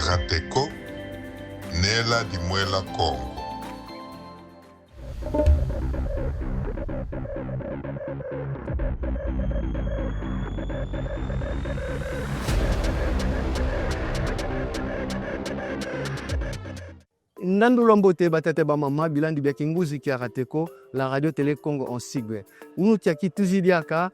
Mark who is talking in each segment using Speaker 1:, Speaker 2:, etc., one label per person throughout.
Speaker 1: Kiarateko, Nela Dimwela Congo.
Speaker 2: Nandula mbote batete ba mama bilandi bya kinguzi Kiarateko la radio télé Congo en sigwe. Unu tia kituzidiaka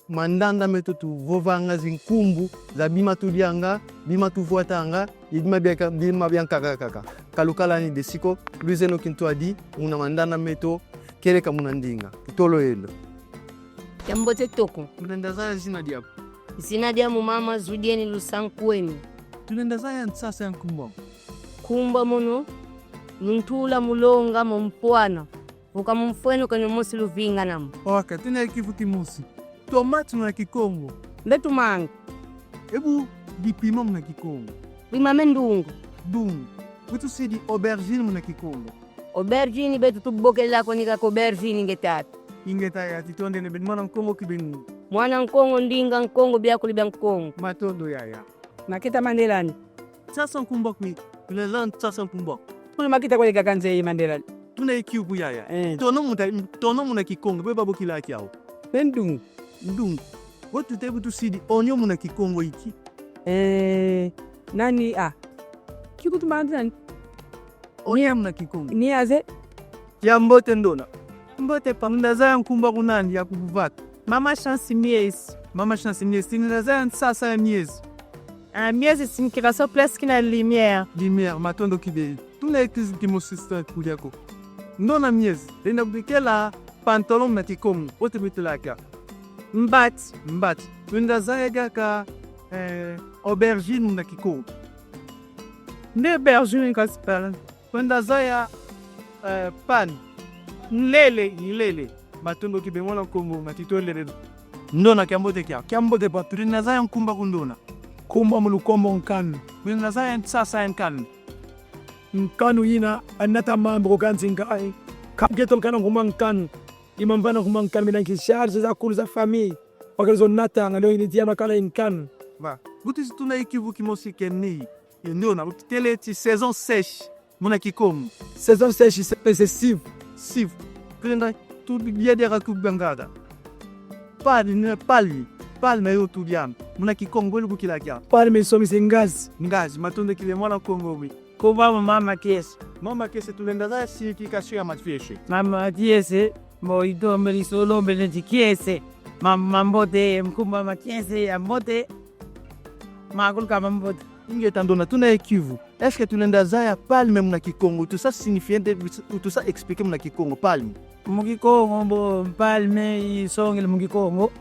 Speaker 2: mandanda metutu vovanga zinkumbu za bima tulianga bima tuvuatanga idima bianka kaka kalukala ni desiko luzeno kintu adi una mandanda meto kele kamuna ndinga tolo elo
Speaker 3: Yambote toko
Speaker 2: tunenda zaya
Speaker 3: zina dia mama zudieni lusankweni
Speaker 2: tunenda zaya nsasa yankumba
Speaker 3: kumba muno nuntula mulonga mumpwana vuka mumfweno kwenye musi luvinga namu
Speaker 2: oka tuna kifuti musi tomate na kikongo
Speaker 3: letu mangu
Speaker 2: ebu dipima mna kikongo
Speaker 3: bima mendungu
Speaker 2: dungu wetu sidi aubergine mna kikongo
Speaker 3: aubergine betu tubokela konika aubergine ngetatu
Speaker 2: ingeta ya titonde ne mwana nkongo kibenu
Speaker 3: mwana nkongo ndinga nkongo bya kulibya nkongo
Speaker 2: matondo yaya
Speaker 3: nakita mandelani
Speaker 2: sasa nkumba kwi lelan sasa nkumba
Speaker 3: tuna makita kwa kanze mandelani
Speaker 2: tuna ikiubu yaya tono muna kikongo beba bokila kyao
Speaker 3: mendungu
Speaker 2: ndungu watu tebu tusidi onyo muna kikongo iki
Speaker 3: nani kiku tumandani
Speaker 2: onyo muna kikongo
Speaker 3: ni aze
Speaker 2: ya mbote ndona mbote pamunda za nkumba kunani ya kubuvata
Speaker 3: mama chance miezi
Speaker 2: tinira za sasa ya miezi
Speaker 3: miezi sinikira so presque na lumière
Speaker 2: matondo kibe tuna ekizi kimosista kuliako ndona miezi tena bikela pantalon na kikongo wote bitulaka mbati tunda za gaka aubergine na kikongo
Speaker 3: ne aubergine kaspala
Speaker 2: tunda za ya pan nlele matondo kibe mwana kongo matitolele ndona kiambote kiambote pa tuna za nkumba kundona
Speaker 4: kumba mulukombo nkanu
Speaker 2: tuna za sasa nkanu
Speaker 4: nkanu yina anata mambo kanzinga ai kageto kana nguma nkanu imambana nguma nkanu mina kisharge za kulu za famille wakalizo nata ngalo ini diama kala nkanu
Speaker 2: ba buti tuna ikivu kimosi kenni ndona tele ti saison sèche mona kikom
Speaker 4: saison sèche c'est
Speaker 2: siv prenda tout bien de rakubangada palme yo tout bien mona kikongo lu kila kya
Speaker 4: palme somi sengazi
Speaker 2: ngazi matonde kile mwana kongo bi
Speaker 3: kuba mama
Speaker 2: kese tulenda za signification ya matfieshe
Speaker 3: mama kiese moito melisolo mbele kiese mama mbote mkumba makiese ya mbote magul kama mbote
Speaker 2: inge tandona tuna ekivu est-ce que tulenda za ya palme mna kikongo tout ça signifie tout ça expliquer mna kikongo palme
Speaker 3: mukikongo bo palme isongele mukikongo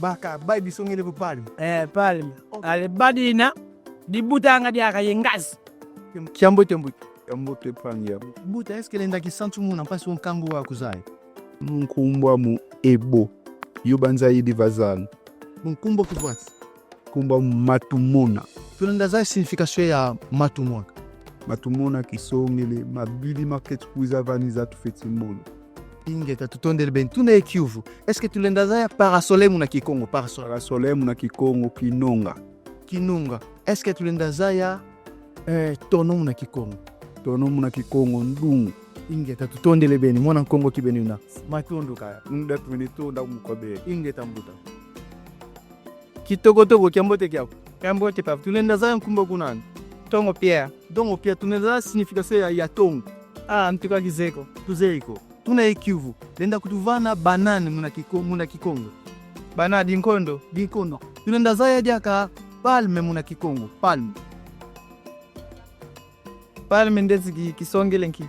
Speaker 2: baka bisongele bu palme
Speaker 3: palme ale badina dibutanga diaka yengazi
Speaker 2: kiambote panya buta est-ce que lenda kisantu muna mpasi onkango wa kuzai
Speaker 5: mkumbwa mu ebo yubanza yidi vazana
Speaker 2: mkumbo kuvati
Speaker 5: kumba matumona
Speaker 2: tulenda za signification ya matumona
Speaker 5: kisongele mabili market kuiza vaniza tufeti mono
Speaker 2: ingeta tutondele ben tuna ekivu est-ce que tulenda za ya parasole muna kikongo
Speaker 5: parasole muna kikongo
Speaker 2: kinunga est-ce que tulenda za ya tono muna kikongo
Speaker 5: ndungu
Speaker 2: ingeta tutondele ben mwana nkongo kibeni una matondo kaya
Speaker 5: nda tumetonda mukobe
Speaker 2: ingeta mbuta kitoko kiambote kiambote pa tulenda za nkumba kunani
Speaker 3: tongo pia
Speaker 2: tunenda za signification ya tongo
Speaker 3: mtuka kizeko
Speaker 2: tuzeiko tuna ekivu lenda kutuvana banane muna kikongo
Speaker 3: bana dinkondo
Speaker 2: tulenda za ya diaka palme muna kikongo
Speaker 3: palme ndezi kisongele nki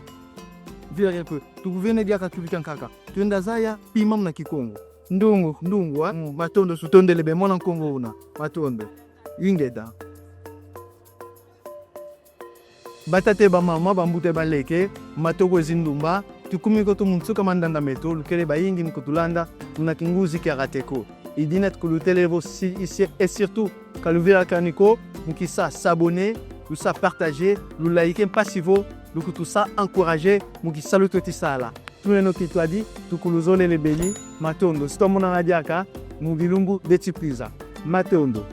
Speaker 2: vile que tukuvene diaka tulikan tulenda za ya pima muna kikongo
Speaker 3: ndungu
Speaker 2: matondo sutondele be mwana nkongo una matondo ingeda batate ba mama bambute baleke matoko zindumba tukumiko to mutsuka mandanda meto lukele bayingi nikutulanda tuna kinguzi Kiarateko idinet kulutele vo ici et surtout kaluvira kaniko mukisa s'abonner tout ça partager lu liker passivo lu tout ça encourager mukisa lu totisala tuneno kitwadi tukuluzole lebeli matondo stomona ngadiaka mubilumbu detipiza matondo